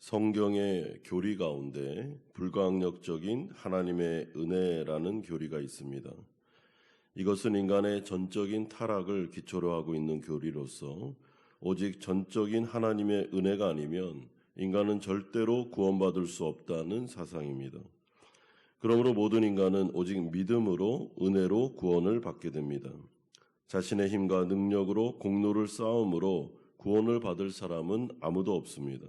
성경의 교리 가운데 불가항력적인 하나님의 은혜라는 교리가 있습니다. 이것은 인간의 전적인 타락을 기초로 하고 있는 교리로서 오직 전적인 하나님의 은혜가 아니면 인간은 절대로 구원받을 수 없다는 사상입니다. 그러므로 모든 인간은 오직 믿음으로 은혜로 구원을 받게 됩니다. 자신의 힘과 능력으로 공로를 쌓음으로 구원을 받을 사람은 아무도 없습니다.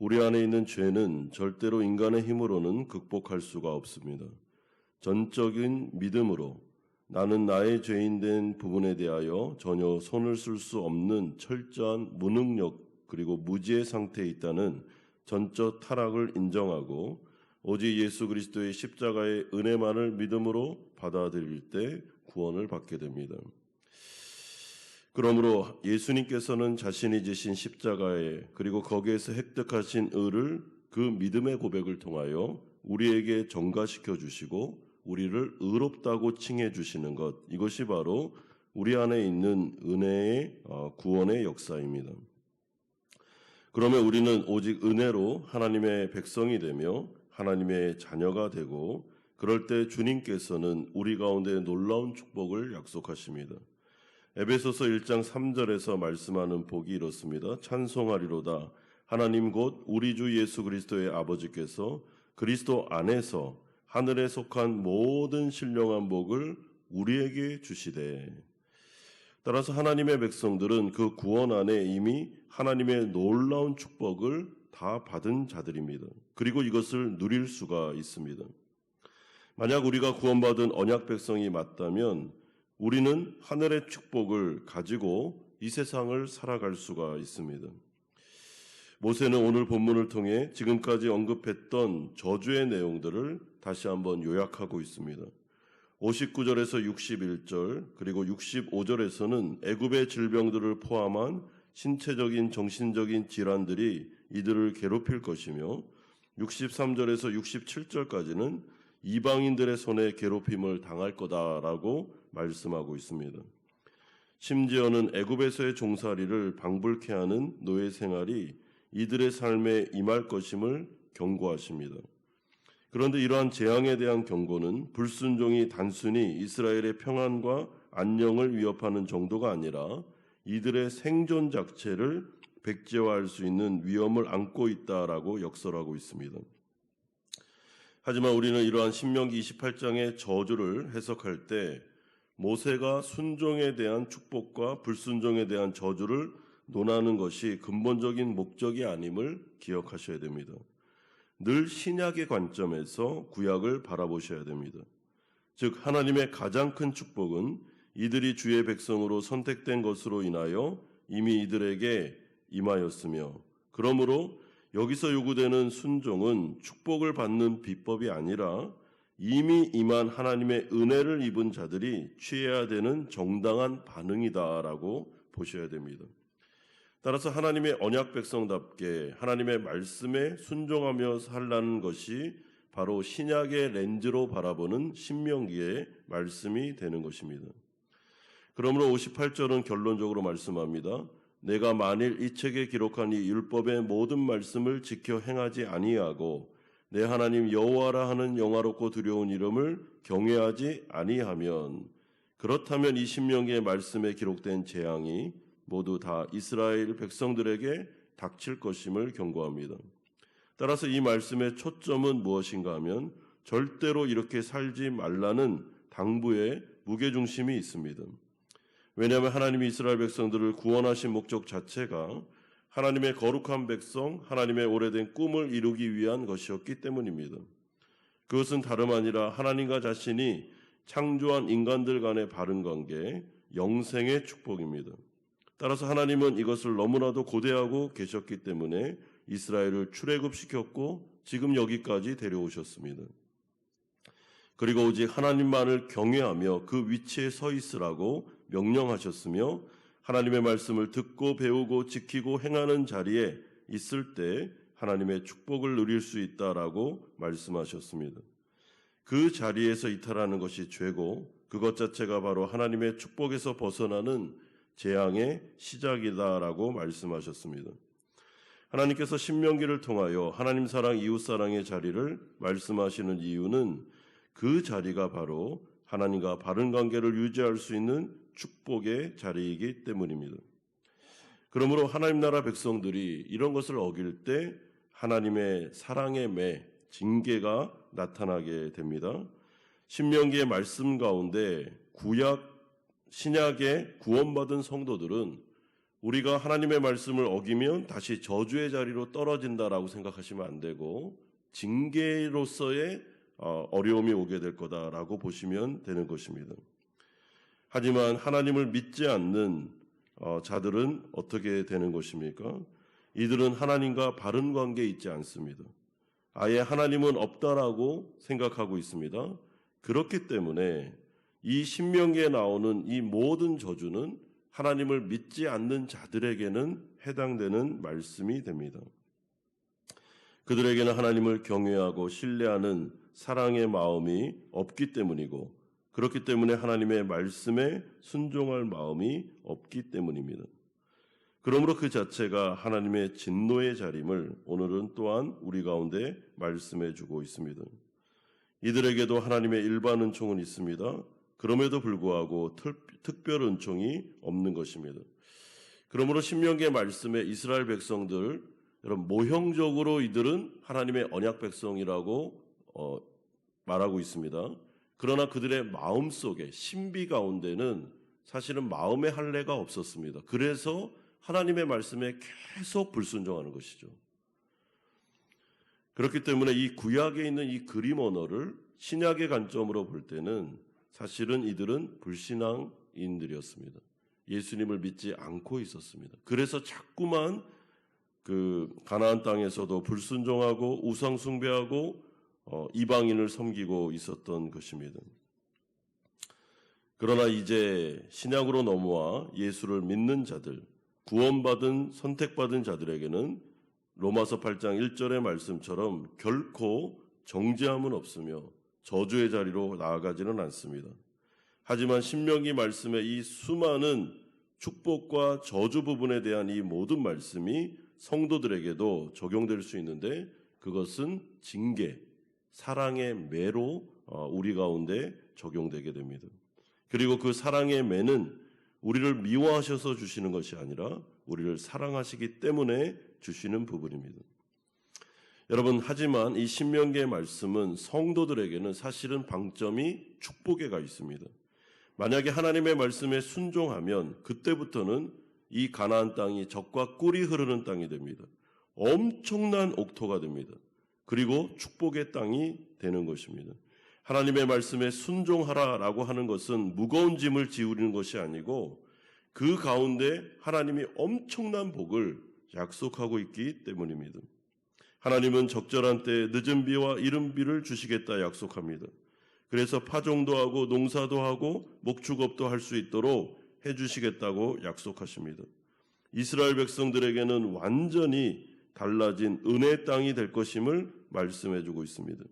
우리 안에 있는 죄는 절대로 인간의 힘으로는 극복할 수가 없습니다. 전적인 믿음으로 나는 나의 죄인된 부분에 대하여 전혀 손을 쓸 수 없는 철저한 무능력 그리고 무지의 상태에 있다는 전적 타락을 인정하고 오직 예수 그리스도의 십자가의 은혜만을 믿음으로 받아들일 때 구원을 받게 됩니다. 그러므로 예수님께서는 자신이 지신 십자가에 그리고 거기에서 획득하신 의를 그 믿음의 고백을 통하여 우리에게 전가시켜 주시고 우리를 의롭다고 칭해 주시는 것, 이것이 바로 우리 안에 있는 은혜의 구원의 역사입니다. 그러면 우리는 오직 은혜로 하나님의 백성이 되며 하나님의 자녀가 되고 그럴 때 주님께서는 우리 가운데 놀라운 축복을 약속하십니다. 에베소서 1장 3절에서 말씀하는 복이 이렇습니다. 찬송하리로다. 하나님 곧 우리 주 예수 그리스도의 아버지께서 그리스도 안에서 하늘에 속한 모든 신령한 복을 우리에게 주시되. 따라서 하나님의 백성들은 그 구원 안에 이미 하나님의 놀라운 축복을 다 받은 자들입니다. 그리고 이것을 누릴 수가 있습니다. 만약 우리가 구원받은 언약 백성이 맞다면 우리는 하늘의 축복을 가지고 이 세상을 살아갈 수가 있습니다. 모세는 오늘 본문을 통해 지금까지 언급했던 저주의 내용들을 다시 한번 요약하고 있습니다. 59절에서 61절 그리고 65절에서는 애굽의 질병들을 포함한 신체적인 정신적인 질환들이 이들을 괴롭힐 것이며 63절에서 67절까지는 이방인들의 손에 괴롭힘을 당할 거다라고 말씀하고 있습니다. 심지어는 애굽에서의 종살이를 방불케 하는 노예 생활이 이들의 삶에 임할 것임을 경고하십니다. 그런데 이러한 재앙에 대한 경고는 불순종이 단순히 이스라엘의 평안과 안녕을 위협하는 정도가 아니라 이들의 생존 자체를 백제화할 수 있는 위험을 안고 있다라고 역설하고 있습니다. 하지만 우리는 이러한 신명기 28장의 저주를 해석할 때 모세가 순종에 대한 축복과 불순종에 대한 저주를 논하는 것이 근본적인 목적이 아님을 기억하셔야 됩니다. 늘 신약의 관점에서 구약을 바라보셔야 됩니다. 즉 하나님의 가장 큰 축복은 이들이 주의 백성으로 선택된 것으로 인하여 이미 이들에게 임하였으며 그러므로 여기서 요구되는 순종은 축복을 받는 비법이 아니라 이미 임한 하나님의 은혜를 입은 자들이 취해야 되는 정당한 반응이다라고 보셔야 됩니다. 따라서 하나님의 언약 백성답게 하나님의 말씀에 순종하며 살라는 것이 바로 신약의 렌즈로 바라보는 신명기의 말씀이 되는 것입니다. 그러므로 58절은 결론적으로 말씀합니다. 내가 만일 이 책에 기록한 이 율법의 모든 말씀을 지켜 행하지 아니하고 내 하나님 여호와라 하는 영화롭고 두려운 이름을 경외하지 아니하면 그렇다면 이 신명기의 말씀에 기록된 재앙이 모두 다 이스라엘 백성들에게 닥칠 것임을 경고합니다. 따라서 이 말씀의 초점은 무엇인가 하면 절대로 이렇게 살지 말라는 당부의 무게중심이 있습니다. 왜냐하면 하나님이 이스라엘 백성들을 구원하신 목적 자체가 하나님의 거룩한 백성, 하나님의 오래된 꿈을 이루기 위한 것이었기 때문입니다. 그것은 다름 아니라 하나님과 자신이 창조한 인간들 간의 바른 관계, 영생의 축복입니다. 따라서 하나님은 이것을 너무나도 고대하고 계셨기 때문에 이스라엘을 출애굽시켰고 지금 여기까지 데려오셨습니다. 그리고 오직 하나님만을 경외하며 그 위치에 서 있으라고 명령하셨으며 하나님의 말씀을 듣고 배우고 지키고 행하는 자리에 있을 때 하나님의 축복을 누릴 수 있다라고 말씀하셨습니다. 그 자리에서 이탈하는 것이 죄고 그것 자체가 바로 하나님의 축복에서 벗어나는 재앙의 시작이다라고 말씀하셨습니다. 하나님께서 신명기를 통하여 하나님 사랑, 이웃 사랑의 자리를 말씀하시는 이유는 그 자리가 바로 하나님과 바른 관계를 유지할 수 있는 축복의 자리이기 때문입니다. 그러므로 하나님 나라 백성들이 이런 것을 어길 때 하나님의 사랑의 매, 징계가 나타나게 됩니다. 신명기의 말씀 가운데 구약, 신약의 구원받은 성도들은 우리가 하나님의 말씀을 어기면 다시 저주의 자리로 떨어진다라고 생각하시면 안 되고 징계로서의 어려움이 오게 될 거다라고 보시면 되는 것입니다. 하지만 하나님을 믿지 않는 자들은 어떻게 되는 것입니까? 이들은 하나님과 바른 관계에 있지 않습니다. 아예 하나님은 없다라고 생각하고 있습니다. 그렇기 때문에 이 신명기에 나오는 이 모든 저주는 하나님을 믿지 않는 자들에게는 해당되는 말씀이 됩니다. 그들에게는 하나님을 경외하고 신뢰하는 사랑의 마음이 없기 때문이고 그렇기 때문에 하나님의 말씀에 순종할 마음이 없기 때문입니다. 그러므로 그 자체가 하나님의 진노의 자림을 오늘은 또한 우리 가운데 말씀해 주고 있습니다. 이들에게도 하나님의 일반 은총은 있습니다. 그럼에도 불구하고 특별 은총이 없는 것입니다. 그러므로 신명기의 말씀에 이스라엘 백성들, 여러분 모형적으로 이들은 하나님의 언약 백성이라고 말하고 있습니다. 그러나 그들의 마음속에 신비 가운데는 사실은 마음의 할례가 없었습니다. 그래서 하나님의 말씀에 계속 불순종하는 것이죠. 그렇기 때문에 이 구약에 있는 이 그림 언어를 신약의 관점으로 볼 때는 사실은 이들은 불신앙인들이었습니다. 예수님을 믿지 않고 있었습니다. 그래서 자꾸만 그 가나안 땅에서도 불순종하고 우상 숭배하고 이방인을 섬기고 있었던 것입니다. 그러나 이제 신약으로 넘어와 예수를 믿는 자들, 구원받은 선택받은 자들에게는 로마서 8장 1절의 말씀처럼 결코 정죄함은 없으며 저주의 자리로 나아가지는 않습니다. 하지만 신명기 말씀의 이 수많은 축복과 저주 부분에 대한 이 모든 말씀이 성도들에게도 적용될 수 있는데 그것은 징계, 사랑의 매로 우리 가운데 적용되게 됩니다. 그리고 그 사랑의 매는 우리를 미워하셔서 주시는 것이 아니라 우리를 사랑하시기 때문에 주시는 부분입니다. 여러분, 하지만 이 신명기의 말씀은 성도들에게는 사실은 방점이 축복에 가 있습니다. 만약에 하나님의 말씀에 순종하면 그때부터는 이 가나안 땅이 젖과 꿀이 흐르는 땅이 됩니다. 엄청난 옥토가 됩니다. 그리고 축복의 땅이 되는 것입니다. 하나님의 말씀에 순종하라라고 하는 것은 무거운 짐을 지우리는 것이 아니고 그 가운데 하나님이 엄청난 복을 약속하고 있기 때문입니다. 하나님은 적절한 때에 늦은 비와 이른 비를 주시겠다 약속합니다. 그래서 파종도 하고 농사도 하고 목축업도 할 수 있도록 해주시겠다고 약속하십니다. 이스라엘 백성들에게는 완전히 달라진 은혜의 땅이 될 것임을 말씀해주고 있습니다.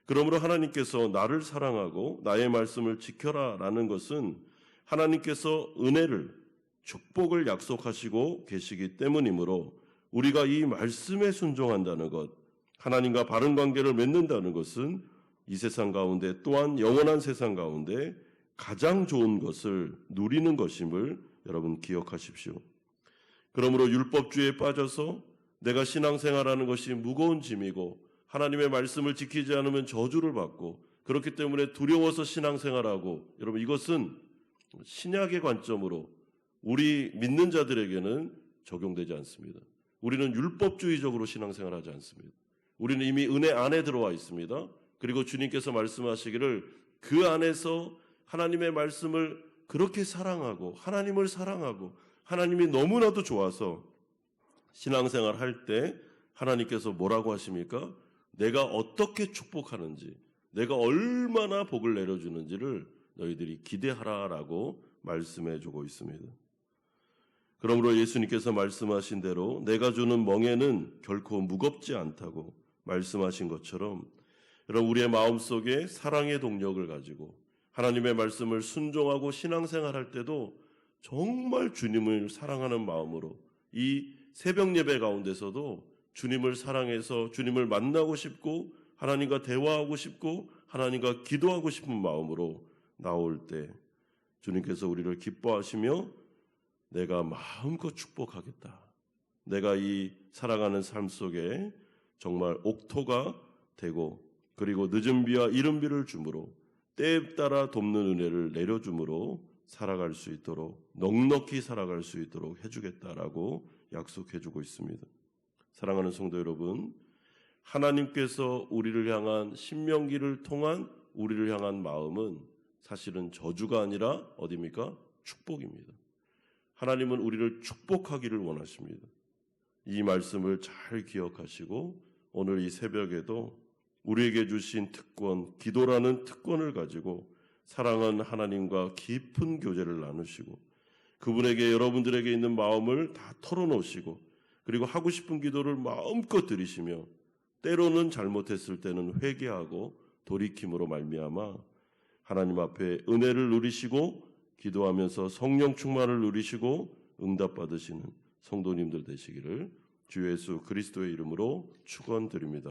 그러므로 하나님께서 나를 사랑하고 나의 말씀을 지켜라 라는 것은 하나님께서 은혜를, 축복을 약속하시고 계시기 때문이므로 우리가 이 말씀에 순종한다는 것, 하나님과 바른 관계를 맺는다는 것은 이 세상 가운데 또한 영원한 세상 가운데 가장 좋은 것을 누리는 것임을 여러분 기억하십시오. 그러므로 율법주의에 빠져서 내가 신앙생활하는 것이 무거운 짐이고 하나님의 말씀을 지키지 않으면 저주를 받고 그렇기 때문에 두려워서 신앙생활하고 여러분 이것은 신약의 관점으로 우리 믿는 자들에게는 적용되지 않습니다. 우리는 율법주의적으로 신앙생활하지 않습니다. 우리는 이미 은혜 안에 들어와 있습니다. 그리고 주님께서 말씀하시기를 그 안에서 하나님의 말씀을 그렇게 사랑하고 하나님을 사랑하고 하나님이 너무나도 좋아서 신앙생활 할 때 하나님께서 뭐라고 하십니까? 내가 어떻게 축복하는지, 내가 얼마나 복을 내려주는지를 너희들이 기대하라라고 말씀해주고 있습니다. 그러므로 예수님께서 말씀하신 대로 내가 주는 멍에는 결코 무겁지 않다고 말씀하신 것처럼 여러분 우리의 마음속에 사랑의 동력을 가지고 하나님의 말씀을 순종하고 신앙생활할 때도 정말 주님을 사랑하는 마음으로 이 새벽 예배 가운데서도 주님을 사랑해서 주님을 만나고 싶고 하나님과 대화하고 싶고 하나님과 기도하고 싶은 마음으로 나올 때 주님께서 우리를 기뻐하시며 내가 마음껏 축복하겠다. 내가 이 살아가는 삶 속에 정말 옥토가 되고 그리고 늦은 비와 이른 비를 주므로 때에 따라 돕는 은혜를 내려주므로 살아갈 수 있도록 넉넉히 살아갈 수 있도록 해주겠다라고 약속해주고 있습니다. 사랑하는 성도 여러분, 하나님께서 우리를 향한 신명기를 통한 우리를 향한 마음은 사실은 저주가 아니라 어디입니까? 축복입니다. 하나님은 우리를 축복하기를 원하십니다. 이 말씀을 잘 기억하시고 오늘 이 새벽에도 우리에게 주신 특권, 기도라는 특권을 가지고 사랑하는 하나님과 깊은 교제를 나누시고 그분에게 여러분들에게 있는 마음을 다 털어놓으시고 그리고 하고 싶은 기도를 마음껏 드리시며 때로는 잘못했을 때는 회개하고 돌이킴으로 말미암아 하나님 앞에 은혜를 누리시고 기도하면서 성령 충만을 누리시고 응답받으시는 성도님들 되시기를 주 예수 그리스도의 이름으로 축원드립니다.